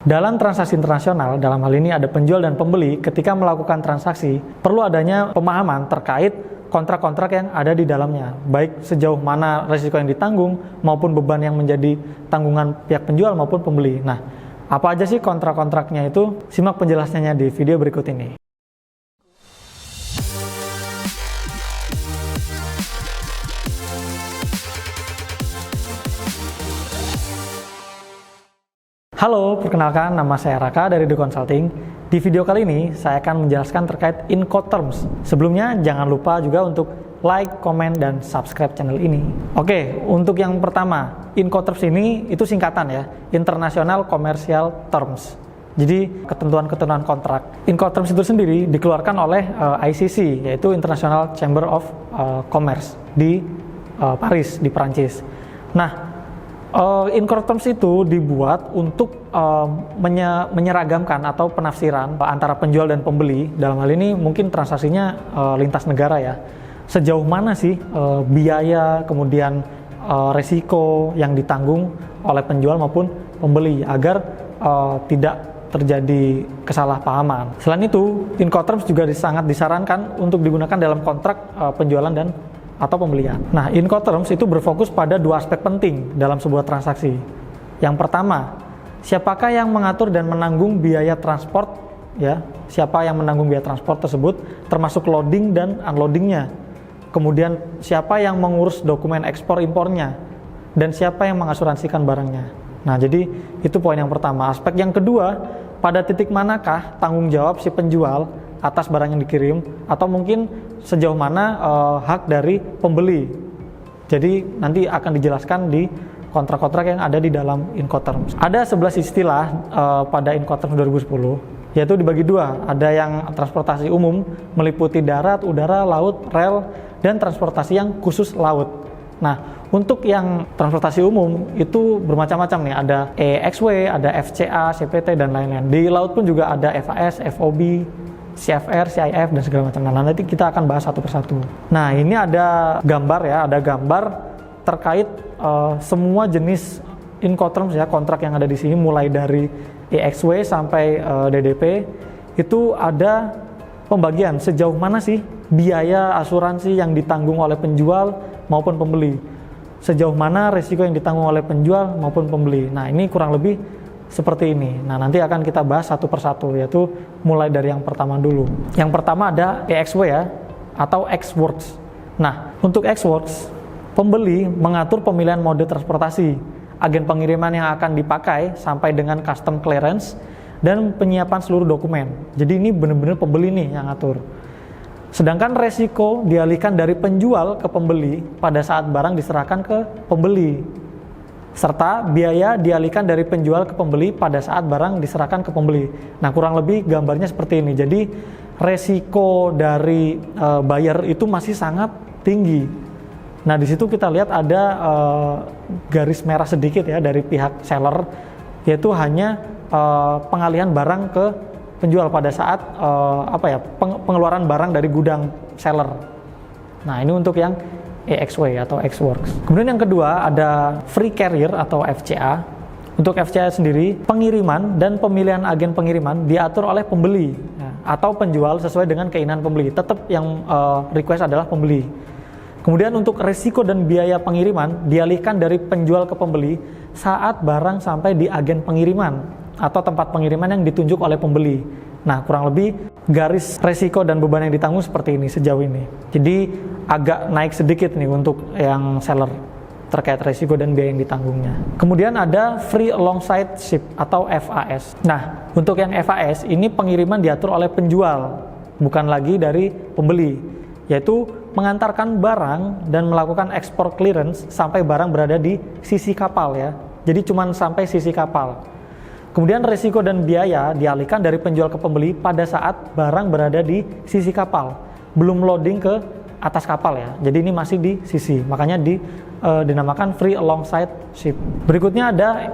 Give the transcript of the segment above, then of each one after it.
Dalam transaksi internasional, dalam hal ini ada penjual dan pembeli, ketika melakukan transaksi, perlu adanya pemahaman terkait kontrak-kontrak yang ada di dalamnya, baik sejauh mana risiko yang ditanggung maupun beban yang menjadi tanggungan pihak penjual maupun pembeli. Nah, apa aja sih kontrak-kontraknya itu? Simak penjelasannya di video berikut ini. Halo, perkenalkan nama saya Raka dari The Consulting. Di video kali ini, saya akan menjelaskan terkait Incoterms. Sebelumnya, jangan lupa juga untuk like, komen, dan subscribe channel ini. Oke, untuk yang pertama, Incoterms ini itu singkatan ya, International Commercial Terms. Jadi, ketentuan-ketentuan kontrak. Incoterms itu sendiri dikeluarkan oleh ICC, yaitu International Chamber of Commerce di Paris, di Prancis. Nah, Incoterms itu dibuat untuk menyeragamkan atau penafsiran antara penjual dan pembeli. Dalam hal ini mungkin transaksinya lintas negara ya. Sejauh mana sih biaya, kemudian resiko yang ditanggung oleh penjual maupun pembeli agar tidak terjadi kesalahpahaman. Selain itu, Incoterms juga sangat disarankan untuk digunakan dalam kontrak penjualan dan atau pembelian. Nah, Incoterms itu berfokus pada dua aspek penting dalam sebuah transaksi. Yang pertama, siapakah yang mengatur dan menanggung biaya transport, ya? Siapa yang menanggung biaya transport tersebut, termasuk loading dan unloadingnya. Kemudian, siapa yang mengurus dokumen ekspor impornya, dan siapa yang mengasuransikan barangnya. Nah, jadi itu poin yang pertama. Aspek yang kedua, pada titik manakah tanggung jawab si penjual atas barang yang dikirim, atau mungkin sejauh mana hak dari pembeli. Jadi nanti akan dijelaskan di kontrak-kontrak yang ada di dalam Incoterms. Ada 11 istilah pada Incoterms 2010, yaitu dibagi dua. Ada yang transportasi umum, meliputi darat, udara, laut, rel, dan transportasi yang khusus laut. Nah, untuk yang transportasi umum itu bermacam-macam nih, ada EXW, ada FCA, CPT, dan lain-lain. Di laut pun juga ada FAS, FOB, CFR, CIF, dan segala macam. Nah, nanti kita akan bahas satu persatu. Nah, ini ada gambar ya, ada gambar terkait semua jenis Incoterms ya, kontrak yang ada di sini, mulai dari EXW sampai DDP, itu ada pembagian sejauh mana sih biaya asuransi yang ditanggung oleh penjual maupun pembeli, sejauh mana risiko yang ditanggung oleh penjual maupun pembeli. Nah, ini kurang lebih seperti ini. Nah, nanti akan kita bahas satu persatu, yaitu mulai dari yang pertama dulu. Yang pertama ada EXW ya, atau Ex-Works. Nah, untuk Ex-Works, pembeli mengatur pemilihan mode transportasi, agen pengiriman yang akan dipakai sampai dengan custom clearance, dan penyiapan seluruh dokumen. Jadi ini benar-benar pembeli nih yang ngatur. Sedangkan resiko dialihkan dari penjual ke pembeli pada saat barang diserahkan ke pembeli, serta biaya dialihkan dari penjual ke pembeli pada saat barang diserahkan ke pembeli. Nah, kurang lebih gambarnya seperti ini. Jadi resiko dari buyer itu masih sangat tinggi. Nah, di situ kita lihat ada garis merah sedikit ya dari pihak seller, yaitu hanya pengalihan barang ke penjual pada saat pengeluaran barang dari gudang seller. Nah, ini untuk yang EXW atau Ex-Works. Kemudian yang kedua ada Free Carrier atau FCA. Untuk FCA sendiri, pengiriman dan pemilihan agen pengiriman diatur oleh pembeli atau penjual sesuai dengan keinginan pembeli. Tetap yang request adalah pembeli. Kemudian untuk risiko dan biaya pengiriman dialihkan dari penjual ke pembeli saat barang sampai di agen pengiriman atau tempat pengiriman yang ditunjuk oleh pembeli. Nah, kurang lebih garis resiko dan beban yang ditanggung seperti ini sejauh ini. Jadi agak naik sedikit nih untuk yang seller terkait resiko dan biaya yang ditanggungnya. Kemudian ada Free Alongside Ship atau FAS. Nah, untuk yang FAS ini pengiriman diatur oleh penjual, bukan lagi dari pembeli, yaitu mengantarkan barang dan melakukan ekspor clearance sampai barang berada di sisi kapal ya. Jadi cuma sampai sisi kapal. Kemudian risiko dan biaya dialihkan dari penjual ke pembeli pada saat barang berada di sisi kapal, belum loading ke atas kapal ya. Jadi ini masih di sisi, makanya dinamakan Free Alongside Ship. Berikutnya ada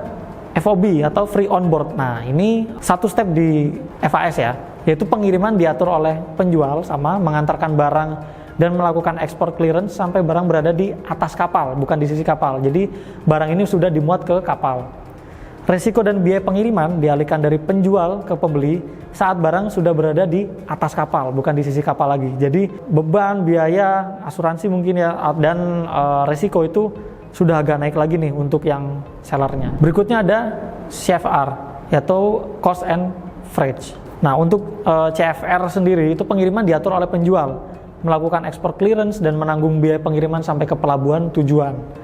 FOB atau Free On Board. Nah, ini satu step di FAS ya, yaitu pengiriman diatur oleh penjual sama mengantarkan barang dan melakukan ekspor clearance sampai barang berada di atas kapal, bukan di sisi kapal. Jadi barang ini sudah dimuat ke kapal. Resiko dan biaya pengiriman dialihkan dari penjual ke pembeli saat barang sudah berada di atas kapal, bukan di sisi kapal lagi. Jadi beban, biaya, asuransi mungkin ya, dan resiko itu sudah agak naik lagi nih untuk yang sellernya. Berikutnya ada CFR, yaitu Cost and Freight. Nah, untuk CFR sendiri itu pengiriman diatur oleh penjual, melakukan ekspor clearance dan menanggung biaya pengiriman sampai ke pelabuhan tujuan.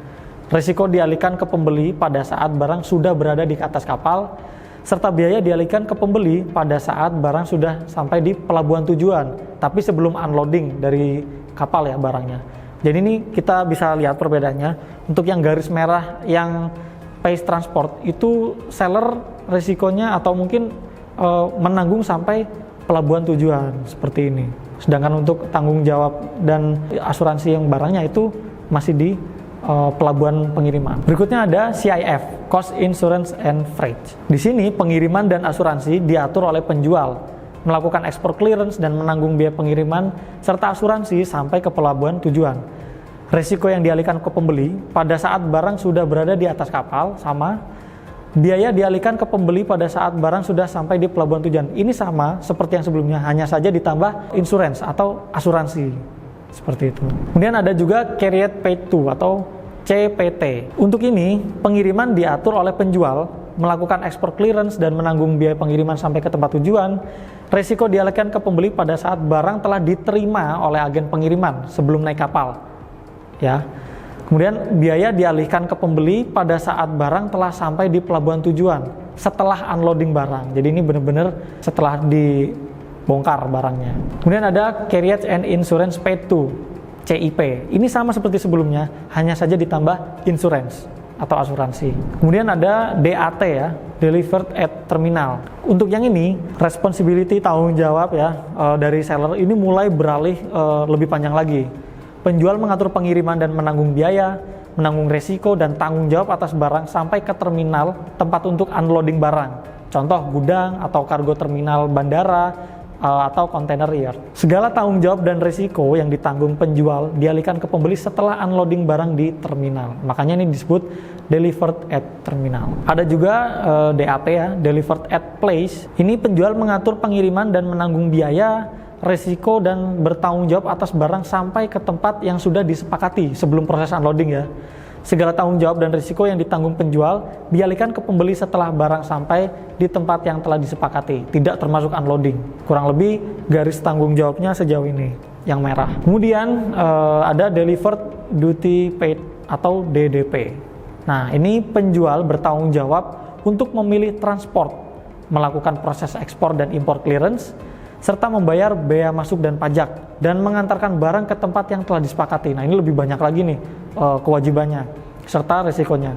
Risiko dialihkan ke pembeli pada saat barang sudah berada di atas kapal, serta biaya dialihkan ke pembeli pada saat barang sudah sampai di pelabuhan tujuan, tapi sebelum unloading dari kapal ya barangnya. Jadi ini kita bisa lihat perbedaannya. Untuk yang garis merah yang pace transport itu seller risikonya atau mungkin menanggung sampai pelabuhan tujuan seperti ini. Sedangkan untuk tanggung jawab dan asuransi yang barangnya itu masih di pelabuhan pengiriman. Berikutnya ada CIF, Cost Insurance and Freight. Di sini pengiriman dan asuransi diatur oleh penjual, melakukan ekspor clearance dan menanggung biaya pengiriman serta asuransi sampai ke pelabuhan tujuan. Risiko yang dialihkan ke pembeli pada saat barang sudah berada di atas kapal sama. Biaya dialihkan ke pembeli pada saat barang sudah sampai di pelabuhan tujuan. Ini sama seperti yang sebelumnya, hanya saja ditambah insurance atau asuransi. Seperti itu. Kemudian ada juga Carried Paid To atau CPT. Untuk ini, pengiriman diatur oleh penjual, melakukan ekspor clearance dan menanggung biaya pengiriman sampai ke tempat tujuan. Risiko dialihkan ke pembeli pada saat barang telah diterima oleh agen pengiriman sebelum naik kapal. Ya. Kemudian biaya dialihkan ke pembeli pada saat barang telah sampai di pelabuhan tujuan setelah unloading barang. Jadi ini benar-benar setelah dibongkar barangnya. Kemudian ada Carriage and Insurance Paid To, CIP. Ini sama seperti sebelumnya, hanya saja ditambah insurance atau asuransi. Kemudian ada DAT ya, Delivered at Terminal. Untuk yang ini, responsibility tanggung jawab ya dari seller ini mulai beralih lebih panjang lagi. Penjual mengatur pengiriman dan menanggung biaya, menanggung resiko dan tanggung jawab atas barang sampai ke terminal tempat untuk unloading barang. Contoh gudang atau kargo terminal bandara atau container yard. Segala tanggung jawab dan resiko yang ditanggung penjual dialihkan ke pembeli setelah unloading barang di terminal. Makanya ini disebut Delivered at Terminal. Ada juga DAP ya, Delivered at Place. Ini penjual mengatur pengiriman dan menanggung biaya, resiko dan bertanggung jawab atas barang sampai ke tempat yang sudah disepakati sebelum proses unloading ya. Segala tanggung jawab dan risiko yang ditanggung penjual dialihkan ke pembeli setelah barang sampai di tempat yang telah disepakati, tidak termasuk unloading. Kurang lebih garis tanggung jawabnya sejauh ini yang merah. Kemudian ada Delivered Duty Paid atau DDP. Nah, ini penjual bertanggung jawab untuk memilih transport, melakukan proses ekspor dan impor clearance, serta membayar bea masuk dan pajak, dan mengantarkan barang ke tempat yang telah disepakati. Nah, ini lebih banyak lagi nih kewajibannya, serta risikonya.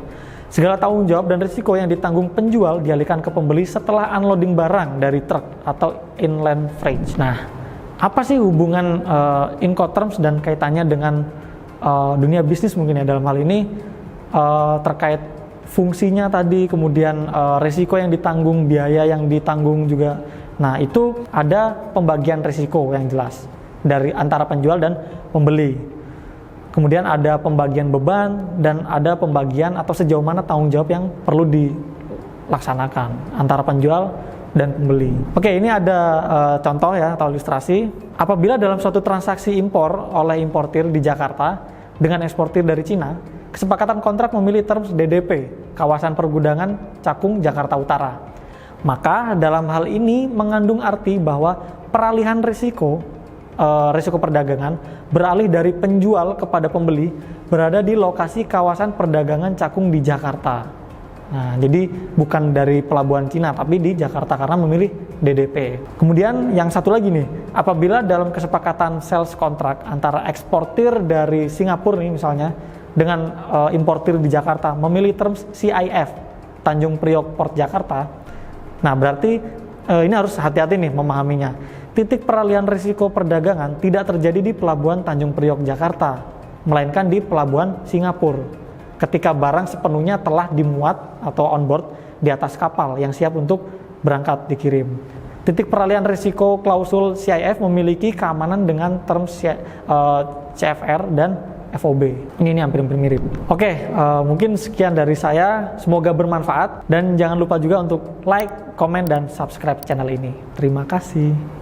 Segala tanggung jawab dan risiko yang ditanggung penjual dialihkan ke pembeli setelah unloading barang dari truk atau inland freight. Nah, apa sih hubungan Incoterms dan kaitannya dengan dunia bisnis mungkin ya dalam hal ini terkait fungsinya tadi, kemudian risiko yang ditanggung, biaya yang ditanggung juga. Nah, itu ada pembagian risiko yang jelas dari antara penjual dan pembeli. Kemudian ada pembagian beban dan ada pembagian atau sejauh mana tanggung jawab yang perlu dilaksanakan antara penjual dan pembeli. Oke, ini ada contoh ya atau ilustrasi. Apabila dalam suatu transaksi impor oleh importir di Jakarta dengan eksportir dari Cina, kesepakatan kontrak memilih terms DDP, kawasan pergudangan Cakung, Jakarta Utara. Maka dalam hal ini mengandung arti bahwa peralihan risiko perdagangan beralih dari penjual kepada pembeli berada di lokasi kawasan perdagangan Cakung di Jakarta. Nah, jadi bukan dari pelabuhan Cina tapi di Jakarta karena memilih DDP. Kemudian yang satu lagi nih, apabila dalam kesepakatan sales kontrak antara eksportir dari Singapura nih misalnya dengan importir di Jakarta memilih terms CIF, Tanjung Priok Port Jakarta. Nah, berarti ini harus hati-hati nih memahaminya. Titik peralihan risiko perdagangan tidak terjadi di pelabuhan Tanjung Priok Jakarta, melainkan di pelabuhan Singapura. Ketika barang sepenuhnya telah dimuat atau on board di atas kapal yang siap untuk berangkat dikirim. Titik peralihan risiko klausul CIF memiliki keamanan dengan terms CFR dan FOB. Ini hampir-hampir mirip. Oke, mungkin sekian dari saya. Semoga bermanfaat dan jangan lupa juga untuk like, komen, dan subscribe channel ini. Terima kasih.